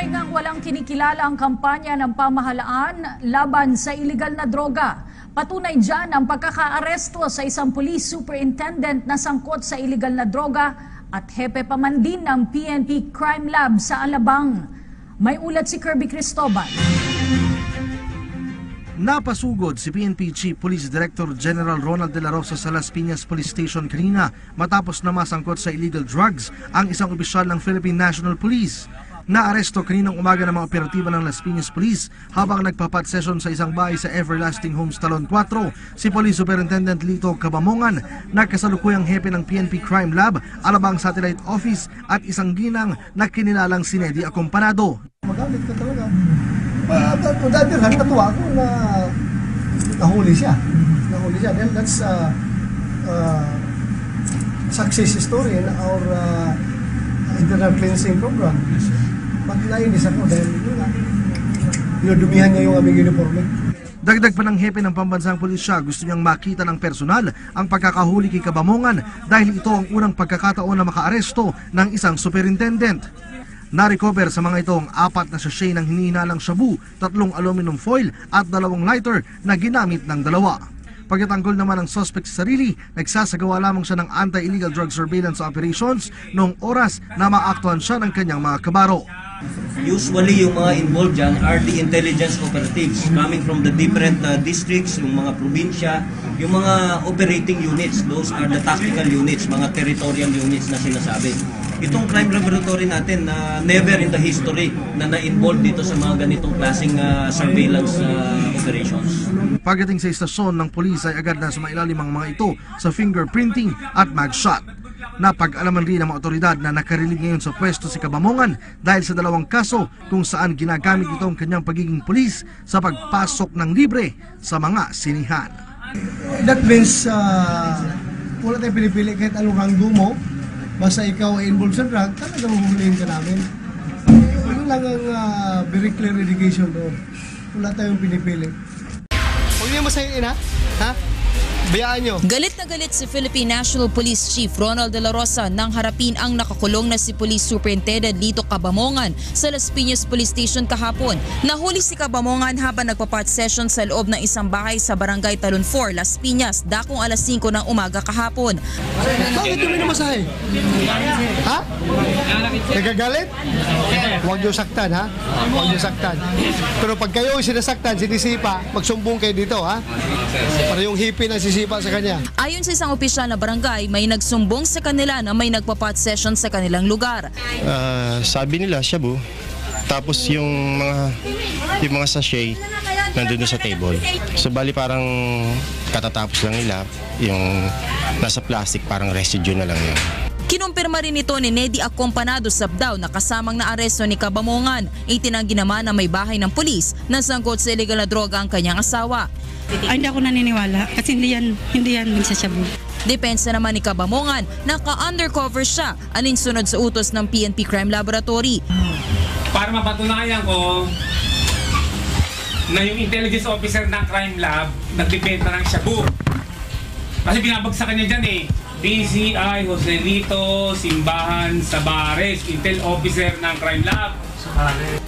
Patuloy ngang walang kinikilala ang kampanya ng pamahalaan laban sa iligal na droga. Patunay dyan ang pagkakaaresto sa isang police superintendent na sangkot sa iligal na droga at hepe pa man din ng PNP Crime Lab sa Alabang. May ulat si Kirby Cristobal. Napasugod si PNP Chief Police Director General Ronald De La Rosa sa Las Piñas Police Station kanina matapos na masangkot sa illegal drugs ang isang opisyal ng Philippine National Police. Naaresto kaninang umaga ng mga operatiba ng Las Piñas Police habang nagpapat session sa isang bahay sa Everlasting Homes Talon 4 si Police Superintendent Lito Cabamongan na kasalukuyang hepe ng PNP Crime Lab, Alabang Satellite Office at isang ginang na kinilalang si Nedy Acompanado. Magalit ka talaga. Dati lang natuwa ako na nahuli siya. Then that's success story in our internal cleansing program. Pag nainis ako dahil dumihan niya yung aming uniforme. Dagdag pa ng hepe ng pambansang pulisya, gusto niyang makita ng personal ang pagkakahuli kay Cabamongan dahil ito ang unang pagkakataon na makaaresto ng isang superintendent. Na-recover sa mga ito ang 4 na sachet ng hinihinalang shabu, 3 aluminum foil at 2 lighter na ginamit ng dalawa. Pagkatanggol naman ng suspect sa sarili, nagsasagawa lamang siya ng anti-illegal drug surveillance operations noong oras na maaktuhan siya ng kanyang mga kabaro. Usually yung mga involved dyan are the intelligence operatives coming from the different districts, yung mga probinsya, yung mga operating units, those are the tactical units, mga territorial units na sinasabi. Itong crime laboratory natin na never in the history na na-involved dito sa mga ganitong klaseng surveillance operations. Pagdating sa istasyon ng pulis ay agad na sumailalim ang mga ito sa fingerprinting at mugshot. Napag-alaman rin ng mga otoridad na nakarilig ngayon sa pwesto si Cabamongan dahil sa 2 kaso kung saan ginagamit ito ang kanyang pagiging pulis sa pagpasok ng libre sa mga sinihan. That means wala tayong pinipili kahit anong ranggo mo. Basta ikaw ay involved sa drug, talagang huhulihin ka namin. Yun lang ang very clear indication doon. Wala tayong pinipili. Huwag niyo masayin, ha? Ha? Bayaan nyo. Galit na galit si Philippine National Police Chief Ronald De La Rosa nang harapin ang nakakulong na si Police Superintendent Lito Cabamongan sa Las Piñas Police Station kahapon. Nahuli si Cabamongan habang nagpapat session sa loob ng isang bahay sa Barangay Talon 4, Las Piñas, dakong alas 5 ng umaga kahapon. Bakit yung minamasahe? Ha? Nagagalit? Huwag niyo saktan, ha? Huwag niyo saktan. Pero pag kayo sinasaktan, sinisipa, magsumbong kayo dito, ha? Para yung hippie na sisipa sa kanya. Ayon sa isang opisyal na barangay, may nagsumbong sa kanila na may nagpapat session sa kanilang lugar. Sabi nila, shabu. Tapos yung mga sachet nandun sa table. So bali parang katatapos lang nila, yung nasa plastic parang residue na lang yun. Kinumpirma rin ito ni Nedy Acompanado Sabdaw na kasamang naaresto ni Cabamongan. Itinanggi naman na may bahay ng pulis na sangkot sa illegal na droga ang kanyang asawa. Ay, hindi ako naniniwala kasi hindi yan magsashabu. Depensa naman ni Cabamongan, naka-undercover siya alinsunod sa utos ng PNP Crime Laboratory. Para mapatunayan ko na yung intelligence officer ng Crime Lab nagbibenta ng shabu. Kasi binabagsakan niya dyan PCI, Joselito, Simbahan, Sabares, Intel Officer ng Crime Lab.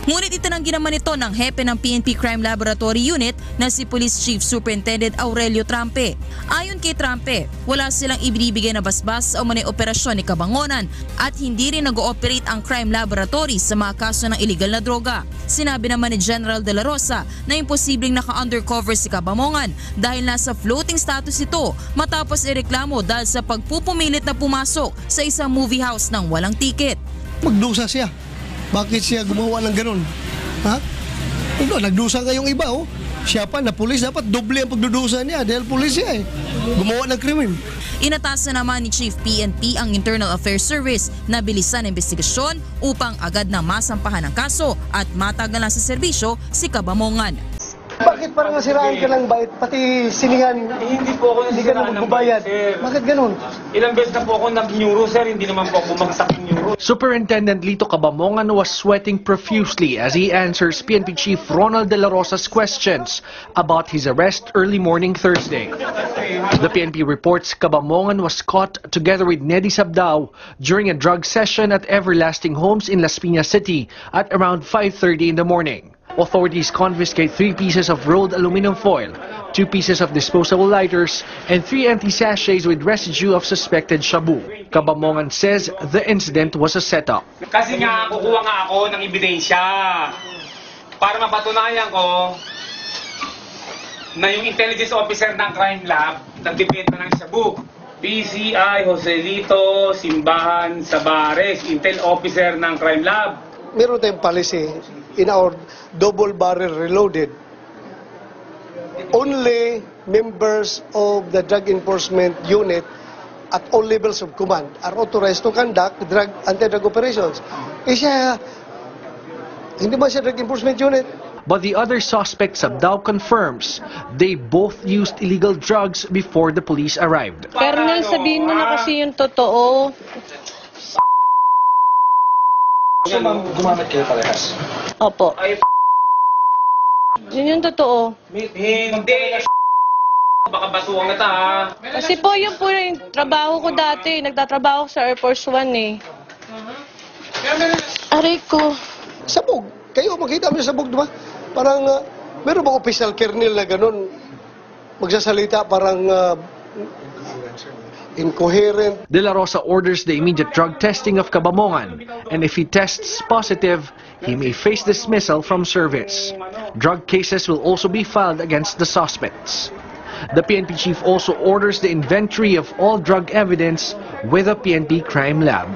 Ngunit itinanggi naman ito ng hepe ng PNP Crime Laboratory Unit na si Police Chief Superintendent Aurelio Trampe. Ayon kay Trampe, wala silang ibinibigay na basbas sa umanay operasyon ni Cabamongan at hindi rin nag-ooperate ang Crime Laboratory sa mga kaso ng illegal na droga. Sinabi naman ni General De La Rosa na imposibleng naka-undercover si Cabamongan dahil nasa floating status ito matapos ireklamo dahil sa pagpupumilit na pumasok sa isang movie house ng walang tiket. Magdusa siya. Bakit siya gumawa ng ganun? Ha? Nagdusa ngayong iba, oh. Siya pa na pulis, dapat doble ang pagdudusa niya dahil pulis siya gumawa ng krimen. Inatasan naman ni Chief PNP ang Internal Affairs Service na bilisan ang investigasyon upang agad na masampahan ang kaso at matagalan sa serbisyo si Cabamongan. Bakit parang nasiraan ka ng bait? Pati sinihan, Hindi po ako hindi ka na nasiraan ng magbabayad. bait, sir. Bakit ganun? Ilang beses na po ako nag-neuro, sir. Hindi naman po ako bumagsak ng neuro. Superintendent Lito Cabamongan was sweating profusely as he answers PNP Chief Ronald De La Rosa's questions about his arrest early morning Thursday. The PNP reports Cabamongan was caught together with Nedy Sabdao during a drug session at Everlasting Homes in Las Piñas City at around 5:30 in the morning. Authorities confiscate 3 pieces of rolled aluminum foil, 2 pieces of disposable lighters, and 3 empty sachets with residue of suspected shabu. Cabamongan says the incident was a setup. Kasi nga, kukuha nga ako ng ebidensya para mapatunayan ko na yung intelligence officer ng crime lab nagbibenta ng shabu. PCI Joselito Simbahan Sabares, intel officer ng crime lab. Meron tayong policy in our double barrel reloaded. Only members of the Drug Enforcement Unit at all levels of command are authorized to conduct anti-drug operations. Hindi ba siya Drug Enforcement Unit? But the other suspect, Sabdao, confirms they both used illegal drugs before the police arrived. Colonel, sabihin mo na kasi yung totoo. So, ma'am, gumamit kayo parehas? Opo. Yun yung totoo. Hindi. Baka batuang na ta, ha? Kasi po yung trabaho ko dati. Nagtatrabaho ko sa Air Force One eh. Aray ko. Sabog. Kayo, makita mo yung sabog, di ba? Parang, meron bang official kernel na ganun? Magsasalita parang incoherent. De La Rosa orders the immediate drug testing of Cabamongan, and if he tests positive, he may face dismissal from service. Drug cases will also be filed against the suspects. The PNP chief also orders the inventory of all drug evidence with the PNP Crime Lab.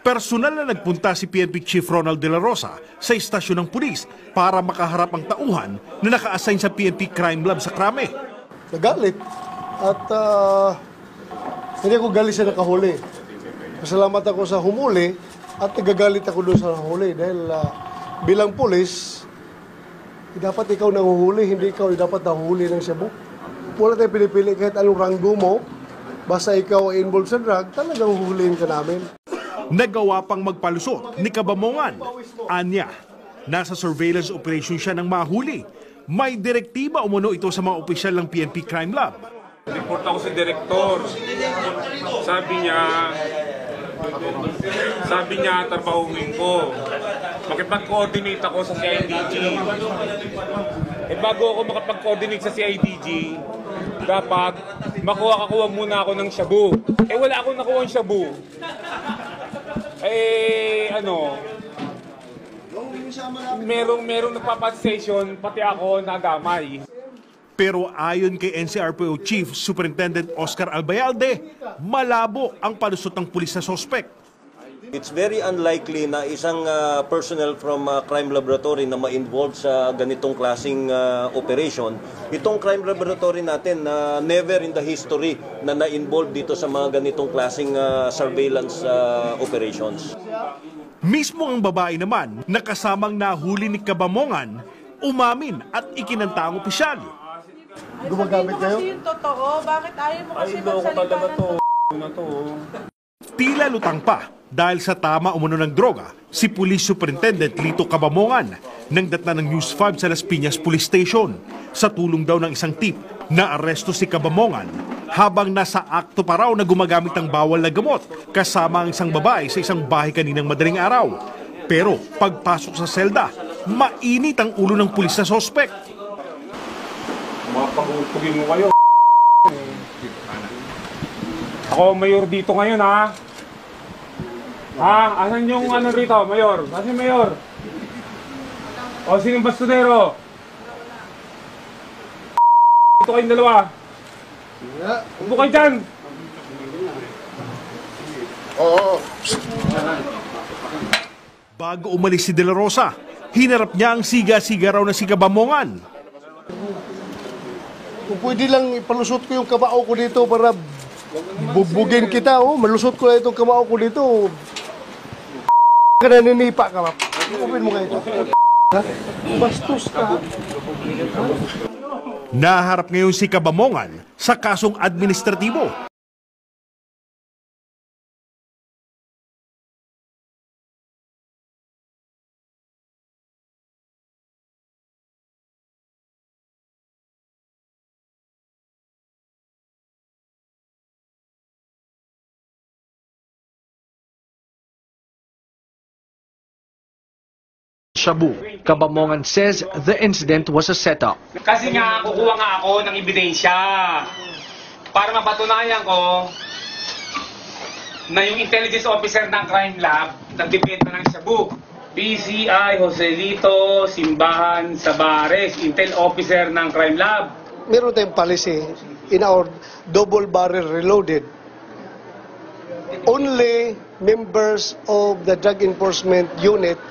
Personal na nagpunta si PNP Chief Ronald De La Rosa sa istasyon ng pulis para makaharap ang tauhan na naka-assign sa PNP Crime Lab sa Krame. Nagalit at hindi ako galit sa nakahuli. Masalamat ako sa humuli at nagagalit ako doon sa nahuli dahil bilang pulis, dapat ikaw nanguhuli, hindi ikaw dapat nahuhuli ng shabu. Wala tayong pinipili kahit anong ranggo mo, basta ikaw ay involved sa drug, talagang huhulihin ka namin. Nagawa pang magpalusot ni Cabamongan. Anya, nasa surveillance operation siya ng mahuli. May direktiba umano ito sa mga opisyal ng PNP Crime Lab. Report ako sa direktor. Sabi niya, trabahuin ko. Makipag-coordinate ako sa CIDG. Bago ako makapag-coordinate sa CIDG, dapat makuha muna ako ng shabu. Wala akong nakuha ng shabu. Merong nagpapatstation, pati ako nadamay. Pero ayon kay NCRPO Chief Superintendent Oscar Albayalde, malabo ang palusot ng pulis sa sospek. It's very unlikely na isang personnel from crime laboratory na ma-involve sa ganitong klaseng operation. Itong crime laboratory natin na never in the history na na-involve dito sa mga ganitong klaseng surveillance operations. Mismo ang babae naman na kasamang nahuli ni Cabamongan, umamin at ikinanta ang opisyal. Gumagamit kayo? Kasi yung totoo, bakit ayaw mo kasi magsalita ng Tila lutang pa dahil sa tama umano ng droga si Police Superintendent Lito Cabamongan nang datna ng News 5 sa Las Piñas Police Station. Sa tulong daw ng isang tip na aresto si Cabamongan habang nasa akto pa raw na gumagamit ng bawal na gamot kasama ang isang babae sa isang bahay kaninang madaling araw. Pero pagpasok sa selda, mainit ang ulo ng pulis sa sospek. Mapag-utugin mo kayo. Ako, mayor dito ngayon, ha? Ha? Asan yung ano rito, mayor? Asan mayor? O, sinong bastudero? Ito kayong dalawa. Upo kayo dyan. Oo. Bago umalis si De La Rosa, hinarap niya ang siga-siga raw na si Cabamongan. Kung pwede lang ipalusot ko yung kamao ko dito para bubugin kita, malusot ko lang itong kamao ko dito. Ka naninipa ka, open mo nga ito. Bastos ka. Naharap ngayon si Cabamongan sa kasong administratibo. Shabu. Cabamongan says the incident was a setup. Kasi nga, kukuha nga ako ng ebidensya para mapatunayan ko na yung intelligence officer ng crime lab nagdibenta ng shabu. PCI Joselito Simbahan Sabares, intel officer ng crime lab. Meron tayong policy in our double barrel reloaded. Only members of the Drug Enforcement Unit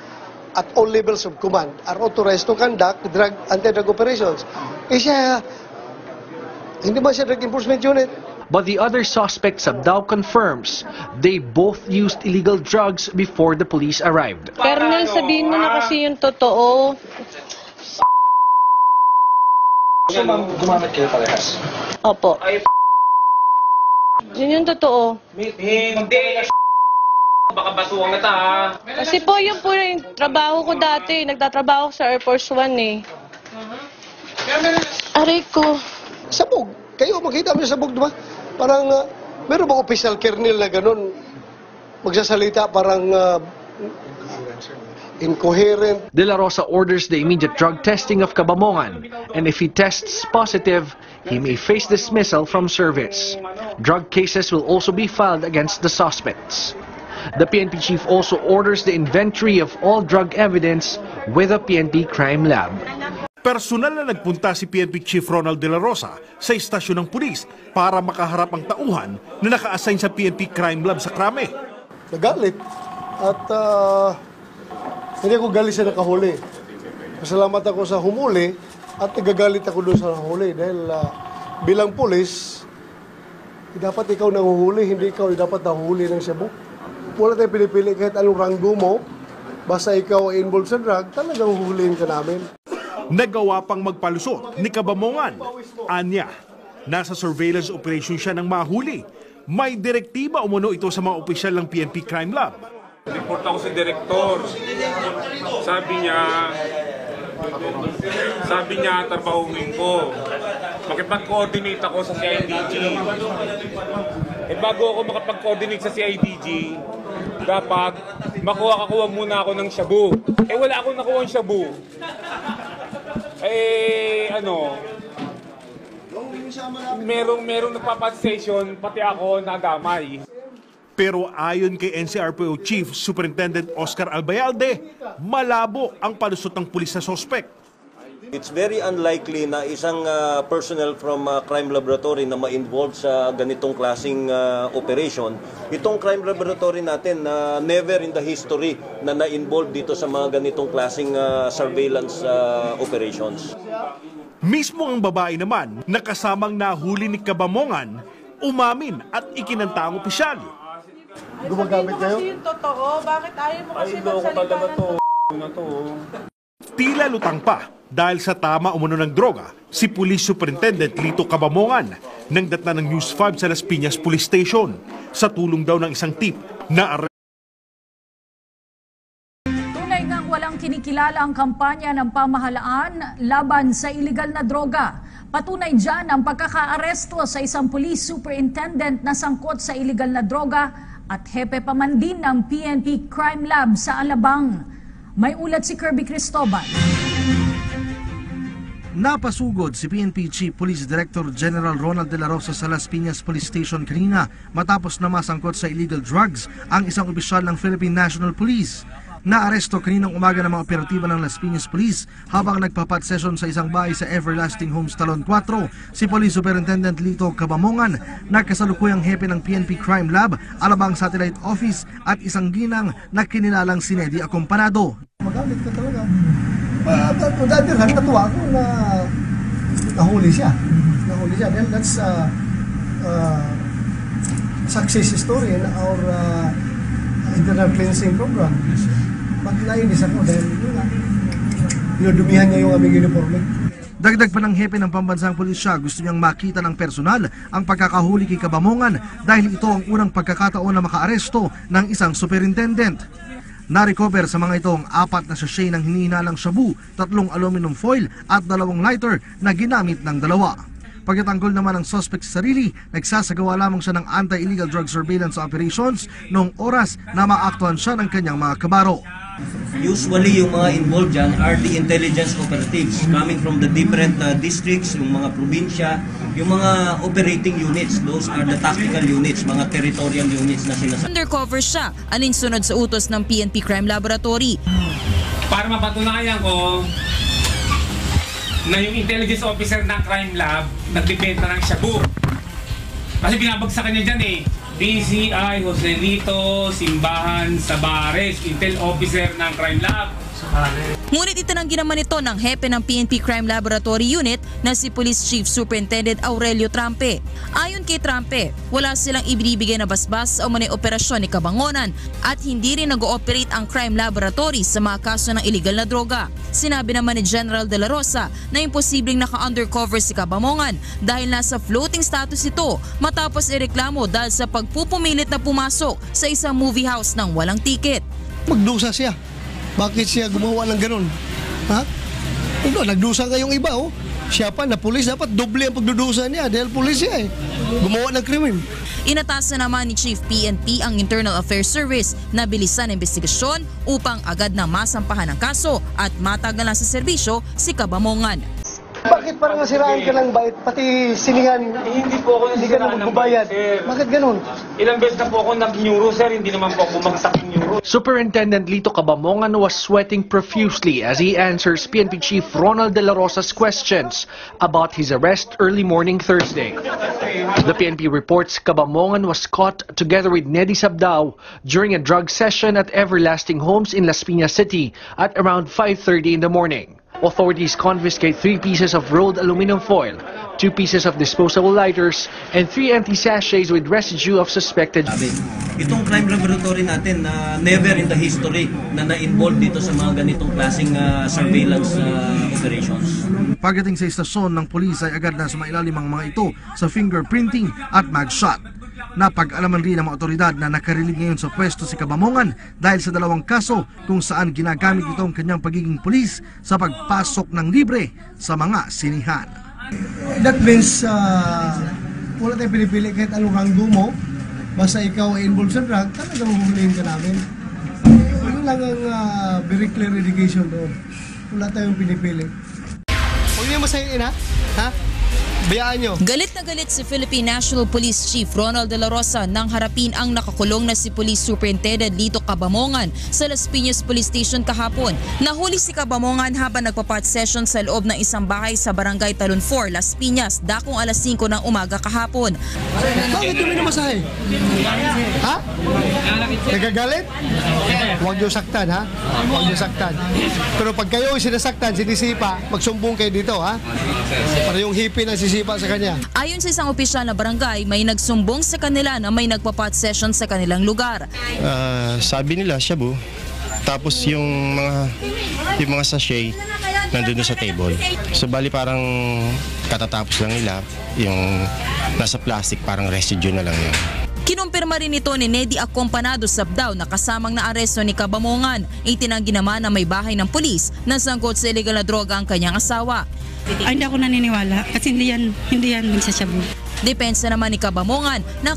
at all levels of command are authorized to conduct anti-drug operations. Hindi ba siya Drug Enforcement Unit? But the other suspect, Sabdao, confirms they both used illegal drugs before the police arrived. Colonel, sabihin mo na kasi yung totoo. So, ma'am, gumamit kayo parehas? Opo. Yun yung totoo. Hindi. Baka basuhan kita ha. Kasi po yung trabaho ko dati. Nagtatrabaho ko sa Air Force One eh. Aray ko. Sabog. Kayo, makita mo yung sabog, diba? Parang, meron bang official kernel na ganun? Magsasalita parang incoherent. De La Rosa orders the immediate drug testing of Cabamongan, and if he tests positive, he may face dismissal from service. Drug cases will also be filed against the suspects. The PNP chief also orders the inventory of all drug evidence with the PNP Crime Lab. Personal na nagpunta si PNP Chief Ronald De La Rosa sa istasyon ng pulis para makaharap ang tauhan na naka-assign sa PNP Crime Lab sa Krame. Nagalit at hindi ako galit sa nakahuli. Masalamat ako sa humuli at nagagalit ako doon sa nahuli dahil bilang pulis, dapat ikaw nanguhuli, hindi ikaw dapat nahuhuli ng shabu. Wala tayong pinipili kahit anong ranggo mo, basta ikaw ay involved sa drug, talagang huhulihin ka namin. Nagawa pang magpalusot ni Cabamongan. Anya, nasa surveillance operation siya ng mahuli. May direktiba umano ito sa mga opisyal ng PNP Crime Lab. Report ako sa direktor. Sabi niya, trabahuin ko. Makipag-coordinate ako sa CIDG. Bago ako makapag-coordinate sa CIDG, dapat makuha muna ako ng shabu. Wala akong nakuha ng shabu. Merong nagpapatstation, pati ako nagamay. Pero ayon kay NCRPO Chief Superintendent Oscar Albayalde, malabo ang palusot ng pulis sa sospek. It's very unlikely na isang personnel from crime laboratory na ma-involve sa ganitong klaseng operation. Itong crime laboratory natin never in the history na na-involve dito sa mga ganitong klaseng surveillance operations. Mismo ang babae naman na kasamang nahuli ni Cabamongan, umamin at ikinanta ang opisyal. Gumagamit kayo? Kasi yung totoo, bakit ayaw mo kasi magsalita ng Tila lutang pa dahil sa tama umano ng droga si Police Superintendent Lito Cabamongan nang datna ng News 5 sa Las Piñas Police Station sa tulong daw ng isang tip na Tunay ngang walang kinikilala ang kampanya ng pamahalaan laban sa iligal na droga. Patunay dyan ang pagkakaaresto sa isang police superintendent na sangkot sa iligal na droga at hepe pa man din ng PNP Crime Lab sa Alabang. May ulat si Kirby Cristobal. Napasugod si PNP Chief Police Director General Ronald De La Rosa sa Las Piñas Police Station kanina matapos na masangkot sa illegal drugs ang isang opisyal ng Philippine National Police. Naaresto kaninang umaga ng mga operatiba ng Las Piñas Police habang nagpapat session sa isang bahay sa Everlasting Homes Talon 4 si Police Superintendent Lito Cabamongan na kasalukuyang hepe ng PNP Crime Lab, Alabang Satellite Office at isang ginang na kinilalang si Nedy Acompanado. Magalit ka talaga. Dahil natuwa ako na nahuli siya. Then that's success story in our internal cleansing program. But nainis ako dahil yun nga, Dinudumihan niya yung aming uniforme. Dagdag pa ng hepe ng pambansang pulisya, gusto niyang makita ng personal ang pagkakahuli kay Cabamongan dahil ito ang unang pagkakataon na makaaresto ng isang superintendent. Na-recover sa mga ito ang 4 na sachet ng hinihinalang shabu, 3 aluminum foil at 2 lighter na ginamit ng dalawa. Pagkatanggol naman ng suspect sa sarili, nagsasagawa lamang siya ng anti-illegal drug surveillance operations noong oras na maaktuhan siya ng kanyang mga kabaro. Usually, yung mga involved dyan are the intelligence operatives coming from the different districts, yung mga probinsya, yung mga operating units. Those are the tactical units, mga territorial units na sinasabi. Undercover siya, alinsunod sa utos ng PNP Crime Laboratory. Para mapatunayan ko na yung intelligence officer ng crime lab nagbibenta ng shabu. Kasi binabagsakan niya dyan DCI Joselito Simbahan Sabares, Intel Officer ng Crime Lab. Ngunit itinanggi naman ito ng hepe ng PNP Crime Laboratory Unit na si Police Chief Superintendent Aurelio Trampe. Ayon kay Trampe, wala silang ibinibigay na basbas o manay operasyon ni Cabangonan at hindi rin nag-ooperate ang crime laboratory sa mga kaso ng illegal na droga. Sinabi naman ni General De La Rosa na imposibleng naka-undercover si Cabangonan dahil nasa floating status ito matapos ireklamo dahil sa pagpupumilit na pumasok sa isang movie house ng walang ticket. Magdusa siya. Bakit siya gumawa ng ganun? Ha? Nagdusa kayong iba, oh. Siya pa na pulis, dapat doble ang pagdudusa niya dahil pulis siya gumawa ng krimen. Inatasan naman ni Chief PNP ang Internal Affairs Service na bilisan ang investigasyon upang agad na masampahan ang kaso at matagalan sa serbisyo si Cabamongan. Bakit parang nasiraan ka ng bait, pati siningan, Hindi po ako hindi ka na magbabayad? Bakit ganun? Ilang beses na po ako nag-neuro, sir. Hindi naman po ako bumagsak yung neuro. Superintendent Lito Cabamongan was sweating profusely as he answers PNP Chief Ronald De La Rosa's questions about his arrest early morning Thursday. The PNP reports Cabamongan was caught together with Nedy Sabdao during a drug session at Everlasting Homes in Las Piñas City at around 5:30 in the morning. Authorities confiscate 3 pieces of rolled aluminum foil, 2 pieces of disposable lighters, and 3 empty sachets with residue of suspected. Itong crime laboratory natin na never in the history na na-involve dito sa mga ganitong klaseng surveillance operations. Pagdating sa istasyon ng pulis ay agad na sumailalim ang mga ito sa fingerprinting at mugshot. Napag-alaman rin ng mga otoridad na nakarilib ngayon sa pwesto si Cabamongan dahil sa 2 kaso kung saan ginagamit ito ang kanyang pagiging pulis sa pagpasok ng libre sa mga sinihan. That means, wala tayong pinipili kahit anong ranggo mo, basta ikaw ay involved sa drug, talagang huhulihin ka namin. Yun lang ang very clear indication doon. Wala tayong pinipili. Huwag niyo masayin, ha? Ha? Bayaan nyo. Galit na galit si Philippine National Police Chief Ronald De La Rosa nang harapin ang nakakulong na si Police Superintendent Lito Cabamongan sa Las Piñas Police Station kahapon. Nahuli si Cabamongan habang nagpa-pot session sa loob ng isang bahay sa Barangay Talon 4, Las Piñas, dakong alas 5 ng umaga kahapon. Bakit yung minamasahe? Ha? Nagagalit? Huwag niyo saktan, ha? Huwag niyo saktan. Pero pag kayo sinasaktan, sinisipa, magsumbong kayo dito, ha? Para yung hippie na sisipa sa kanya. Ayon sa isang opisyal na barangay, may nagsumbong sa kanila na may nagpa-pot session sa kanilang lugar. Sabi nila shabu, tapos yung mga sachet nandun sa table. So bali parang katatapos lang nila, yung nasa plastic parang residue na lang yun. Kinumpirma rin ito ni Nedy Acompanado Sabdao na kasamang naaresto ni Cabamongan. Itinanggi naman na may bahay ng pulis na sangkot sa illegal na droga ang kanyang asawa. Ay, hindi ako naniniwala kasi hindi yan magsashabu. Depensa naman ni Cabamongan na